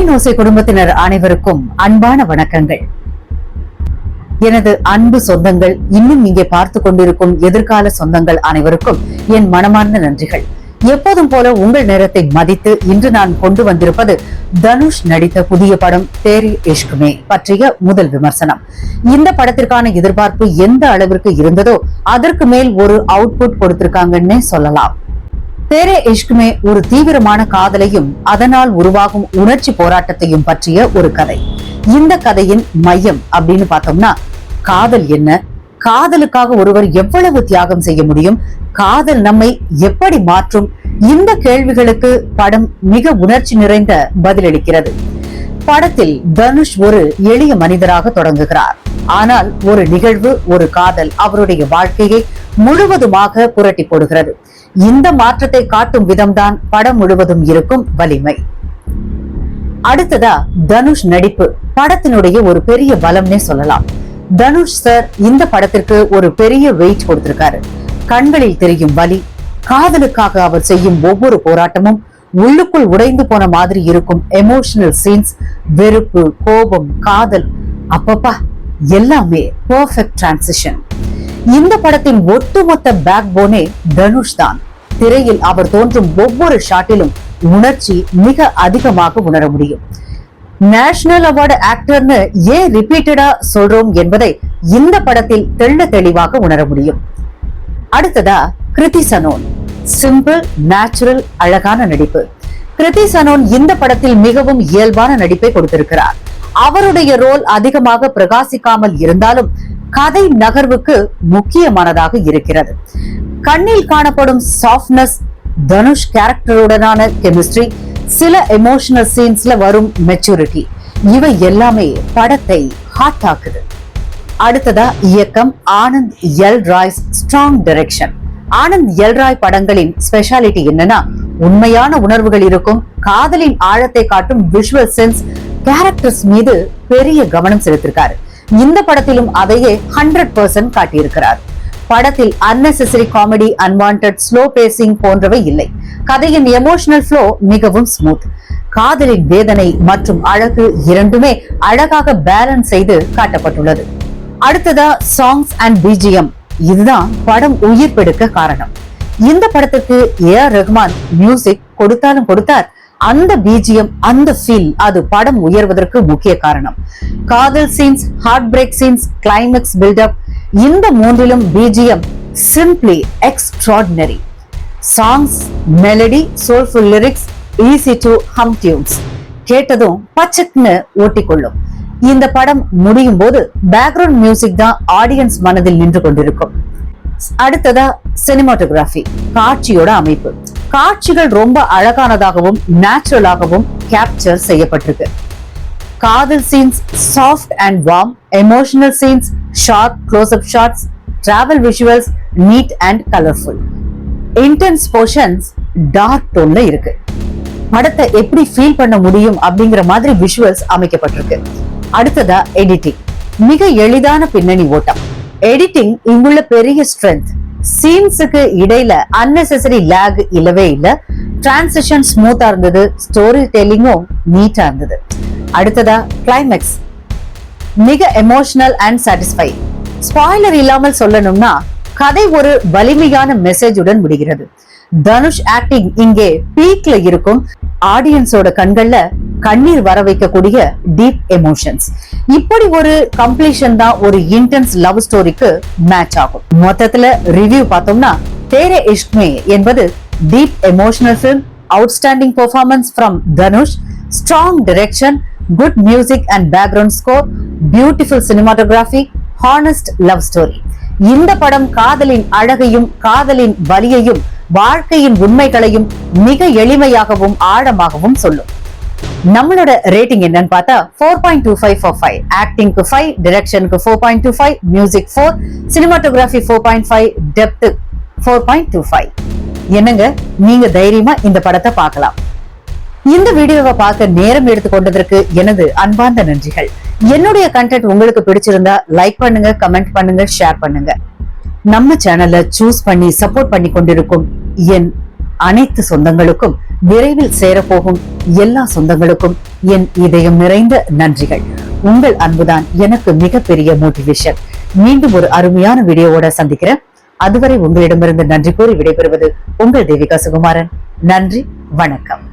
பொன்னியின் ஓசை குடும்பத்தினர் அனைவருக்கும் அன்பான வணக்கங்கள். எனது அன்பு சொந்தங்கள், இன்னும் இங்கே பார்த்து கொண்டிருக்கும் எதிர்கால சொந்தங்கள் அனைவருக்கும் என் மனமார்ந்த நன்றிகள். எப்போதும் போல உங்கள் நேரத்தை மதித்து இன்று நான் கொண்டு வந்திருப்பது தனுஷ் நடித்த புதிய படம் தேரே இஷ்க் மே பற்றிய முதல் விமர்சனம். இந்த படத்திற்கான எதிர்பார்ப்பு எந்த அளவிற்கு இருந்ததோ அதற்கு மேல் ஒரு அவுட்புட் கொடுத்திருக்காங்கன்னு சொல்லலாம். தேரே இஷ்க் மே ஒரு தீவிரமான காதலையும் அதனால் உருவாகும் உணர்ச்சி போராட்டத்தையும் பற்றிய ஒரு கதை. இந்த கதையின் மையம் அப்படின்னு பார்த்தோம்னா, காதல் என்ன, காதலுக்காக ஒருவர் எவ்வளவு தியாகம் செய்ய முடியும், காதல் நம்மை எப்படி மாற்றும், இந்த கேள்விகளுக்கு படம் மிக உணர்ச்சி நிறைந்த பதிலளிக்கிறது. படத்தில் தனுஷ் ஒரு எளிய மனிதராக தொடங்குகிறார். ஆனால் ஒரு நிகழ்வு, ஒரு காதல் அவருடைய வாழ்க்கையை முழுவதுமாக புரட்டி போடுகிறது. இந்த மாற்றத்தை காட்டும் விதம்தான் படம் முழுவதும் இருக்கும் வலிமை. அடுத்ததா தனுஷ் நடிப்பு படத்தினுடைய ஒரு பெரிய பலம்னே சொல்லலாம். தனுஷ் சார் இந்த படத்திற்கு ஒரு பெரிய வெயிட் கொடுத்திருக்காரு. கண்களில் தெரியும் வலி, காதலுக்காக அவர் செய்யும் ஒவ்வொரு போராட்டமும் உள்ளுக்குள் உடைந்து போன மாதிரி இருக்கும் எமோஷனல் சீன்ஸ், வெறுப்பு, கோபம், காதல், அப்பப்பா எல்லாமே பெர்ஃபெக்ட் டிரான்சிஷன். இந்த படத்தின் ஒட்டுமொத்த பேக் போனே தனுஷ் தான். திரையில் அவர் தோன்றும் ஒவ்வொரு ஷாட்டிலும் உணர்ச்சி மிக அதிகமாக உணர முடியும். நேஷனல் அவார்டு ஆக்டர்னு ஏன் ரிப்பீட்டடா சொல்றோம் என்பதை இந்த படத்தில் தெள்ள தெளிவாக உணர முடியும். அடுத்ததா கிருதி சனோன். சிம்பிள், நேச்சுரல், அழகான நடிப்பு. கிருதி சனோன் இந்த படத்தில் மிகவும் இயல்பான நடிப்பை கொடுத்திருக்கிறார். அவருடைய ரோல் அதிகமாக பிரகாசிக்காமல் இருந்தாலும் கதை நகர்வுக்கு முக்கியமானதாக இருக்கிறது. கண்ணில் காணப்படும் சாஃப்ட்னஸ், தனுஷ் கேரக்டருடனான கெமிஸ்ட்ரி, சில எமோஷனல் சீன்ஸ்ல வரும் மெச்சூரிட்டி, இவை எல்லாமே படத்தை ஹாட் ஆக்குது. அடுத்ததா இயக்கம் Anand L Rai. Strong direction. Anand L Rai படங்களின் ஸ்பெஷாலிட்டி என்னன்னா, உண்மையான உணர்வுகள் இருக்கும், காதலின் ஆழத்தை காட்டும் விஷுவல் சென்ஸ், கேரக்டர்ஸ் மீது பெரிய கவனம் செலுத்திருக்காரு. இந்த படத்திலும் அதையே 100% காட்டியிருக்கிறார். படத்தில் unnecessary comedy, unwanted slow facing போன்றவை இல்லை. கதையின் எமோஷனல் ஃப்ளோ மிகவும் ஸ்மூத். காதலின் வேதனை மற்றும் அழகு இரண்டுமே அழகாக பேலன்ஸ் செய்து காட்டப்பட்டுள்ளது. அடுத்ததா சாங்ஸ் அண்ட் பிஜிஎம். இதுதான் படம் உயிர் பெடுக்க காரணம். இந்த படத்துக்கு ஏஆர் ரஹ்மான் மியூசிக் கொடுத்தாலும் கொடுத்தார். அந்த பிஜிஎம், அந்த ஃபீல், அது படம் உயர்வதற்கு முக்கிய காரணம். காதல் scenes, heart break scenes, climax, buildup, இந்த மூன்றிலும் BGM simply extraordinary. Songs, melody, soulful lyrics, easy to hum tunes. கேட்டதும் பச்சக்னு ஓட்டிக்கொள்ளும். இந்த படம் முடியும் போது பேக்ரவுண்ட் மியூசிக் தான் ஆடியன்ஸ் மனதில் நின்று கொண்டிருக்கும். அடுத்ததா சினிமாட்டோகிராஃபி. காட்சியோட அமைப்பு. காட்சிகள் ரொம்ப அழகானதாகவும் நேச்சுரலாகவும் கேப்சர் செய்யப்பட்டிருக்கு. காதல் scenes soft and warm, emotional scenes sharp close up shots, travel visuals neat and colourful. Intense portions dark டோன்ல இருக்கு. படத்தை எப்படி ஃபீல் பண்ண முடியும் அப்படிங்கிற மாதிரி விஷுவல்ஸ் அமைக்கப்பட்டிருக்கு. அடுத்ததா எடிட்டிங். மிக எளிதான பின்னணி ஓட்டம். எடிட்டிங் இங்குள்ள பெரிய ஸ்ட்ரென்த். சீன்ஸுக்கு இடையில அன்னெசரி லேக் இல்லவே இல்ல. டிரான்சிஷன் ஸ்மூத்தா இருந்தது. ஸ்டோரி டெல்லிங்கும் நீட்டா இருந்தது. அடுத்ததா கிளைமேக்ஸ். மிக எமோஷனல் அண்ட் சாட்டிஸ்ஃபை. ஸ்பாயிலர் இல்லாமல் சொல்லணும்னா, கதை ஒரு வலிமையான மெசேஜுடன் முடிகிறது. தனுஷ் ஆக்டிங் இங்கே பீக்ல இருக்கும். ஆடியன்ஸோட கண்கள்ல கண்ணீர் வர வைக்கக்கூடிய டீப் எமோஷன்ஸ். இப்படி ஒரு கம்ப்ளீஷன் தான் ஒரு இன்டென்ஸ் லவ் ஸ்டோரிக்கு மேட்ச் ஆகும். மொத்தத்துல ரிவ்யூ பார்த்தோம்னா, தேரே இஷ்க் மே என்பது deep emotional film, outstanding performance from Dhanush, strong direction, good music and background score, beautiful cinematography, honest love story. இந்த படம் காதலின் அழகையும் காதலின் வலியையும் வாழ்க்கையின் உண்மைகளையும் மிக எளிமையாகவும் ஆழமாகவும் சொல்லும். நம்மளோட ரேட்டிங் என்னன்னு பார்த்தா 4.25 for 5. ஆக்டிங்க்கு 5, டைரக்ஷனுக்கு 4.25, music 4, cinematography 4.5, depth 4.25. என்னங்க, நீங்க தைரியமா இந்த படத்தை பார்க்கலாம். இந்த வீடியோவை பார்க்க நேரம் எடுத்துக்கொண்டதற்கு எனது அன்பார்ந்த நன்றிகள். என்னுடைய கண்டென்ட் உங்களுக்கு பிடிச்சிருந்தா லைக் பண்ணுங்க, கமெண்ட் பண்ணுங்க, ஷேர் பண்ணுங்க. நம்ம சேனலை சூஸ் பண்ணி சப்போர்ட் பண்ணி கொண்டிருக்கும் என் அனைத்து சொந்தங்களுக்கும் விரைவில் சேரப்போகும் எல்லா சொந்தங்களுக்கும் என் இதயம் நிறைந்த நன்றிகள். உங்கள் அன்புதான் எனக்கு மிகப்பெரிய மோட்டிவேஷன். மீண்டும் ஒரு அருமையான வீடியோவோட சந்திக்கிறேன். அதுவரை உங்களிடமிருந்து நன்றி கூறி விடைபெறுவது உங்கள் தேவிகா சுகுமாரன். நன்றி, வணக்கம்.